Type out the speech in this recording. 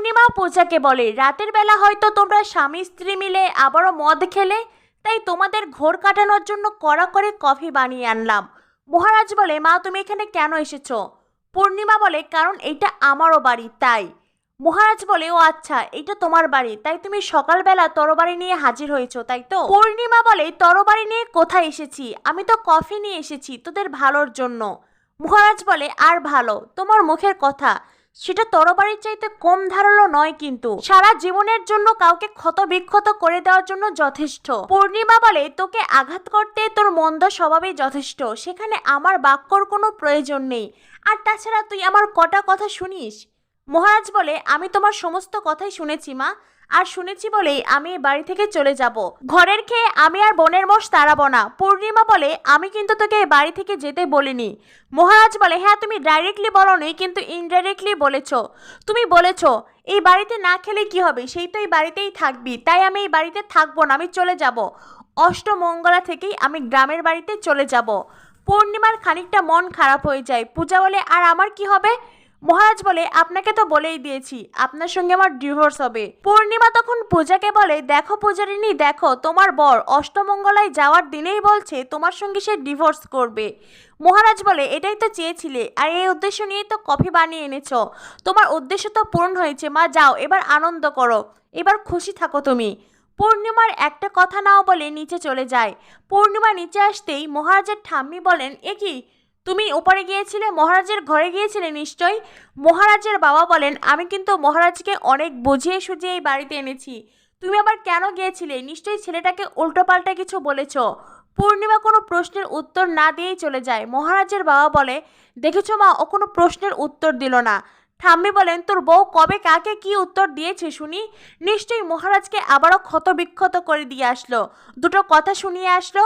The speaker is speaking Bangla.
পূর্ণিমা পূজাকে বলে, রাতের বেলা হয়তো তোমরা স্বামী স্ত্রী মিলে আবারও মদ খেলে, তাই তোমাদের ঘোর কাটানোর জন্য কড়া করে কফি বানিয়ে আনলাম। মহারাজ বলে, মা তুমি এখানে কেন এসেছো? পূর্ণিমা বলে, কারণ এইটা আমারও বাড়ি তাই। মহারাজ বলে, ও আচ্ছা, এটা তোমার বাড়ি, তাই তুমি সকালবেলা তরবারি নিয়ে হাজির হয়েছো তাই তো? পূর্ণিমা বলে, তরবারি নিয়ে কোথায় এসেছি, আমি তো কফি নিয়ে এসেছি তোদের ভালোর জন্য। মহারাজ বলে, আর ভালো, তোমার মুখের কথা সেটা তরবারির চাইতে কম ধারালো নয়, কিন্তু সারা জীবনের জন্য কাউকে ক্ষত বিক্ষত করে দেওয়ার জন্য যথেষ্ট। পূর্ণিমা বলে, তোকে আঘাত করতে তোর মন্দ স্বভাবেই যথেষ্ট, সেখানে আমার বাক্যর কোনো প্রয়োজন নেই। আর তাছাড়া তুই আমার কটা কথা শুনিস? মহারাজ বলে, আমি তোমার সমস্ত কথাই শুনেছি মা, আর শুনেছি বলেই আমি এই বাড়ি থেকে চলে যাব। ঘরের খেয়ে আমি আর বোনের মোষ তাড়াবো না। পূর্ণিমা বলে, আমি কিন্তু তোকে এই বাড়ি থেকে যেতে বলিনি। মহারাজ বলে, হ্যাঁ তুমি ডাইরেক্টলি বলোনি, কিন্তু ইনডাইরেক্টলি বলেছ। তুমি বলেছ এই বাড়িতে না খেলে কি হবে, সেই তো এই বাড়িতেই থাকবি, তাই আমি এই বাড়িতে থাকবো না, আমি চলে যাব। অষ্টমঙ্গলা থেকেই আমি গ্রামের বাড়িতে চলে যাব। পূর্ণিমার খানিকটা মন খারাপ হয়ে যায়। পূজা বলে, আর আমার কি হবে? মহারাজ বলে, আপনাকে তো বলেই দিয়েছি আপনার সঙ্গে আমার ডিভোর্স হবে। পূর্ণিমা তখন পূজাকে বলে, দেখো পূজারিনী, দেখো তোমার বর অষ্টমঙ্গলায় যাওয়ার দিনেই বলছে তোমার সঙ্গে সে ডিভোর্স করবে। মহারাজ বলে, এটাই তো চেয়েছিলে, আর এই উদ্দেশ্য নিয়েই তো কফি বানিয়ে এনেছো। তোমার উদ্দেশ্য তো পূরণ হয়েছে মা, যাও এবার আনন্দ করো, এবার খুশি থাকো তুমি। পূর্ণিমার একটা কথা নাও বলে নিচে চলে যায়। পূর্ণিমা নিচে আসতেই মহারাজের ঠাম্মি বলেন, এ কি, তুমি উপরে গিয়েছিলে, মহারাজের ঘরে গিয়েছিলে নিশ্চয়ই? মহারাজের বাবা বলেন, আমি কিন্তু মহারাজকে অনেক বুঝিয়ে সুঝিয়ে এই বাড়িতে এনেছি, তুমি আবার কেন গিয়েছিলে? নিশ্চয়ই ছেলেটাকে উল্টোপাল্টা কিছু বলেছ। পূর্ণিমা কোনো প্রশ্নের উত্তর না দিয়েই চলে যায়। মহারাজের বাবা বলে, দেখেছো মা, ও কোনো প্রশ্নের উত্তর দিল না। ঠাম্মি বলেন, তোর বউ কবে কাকে কি উত্তর দিয়েছে শুনি? নিশ্চয়ই মহারাজকে আবারও ক্ষত বিক্ষত করে দিয়ে আসলো, দুটো কথা শুনিয়ে আসলো।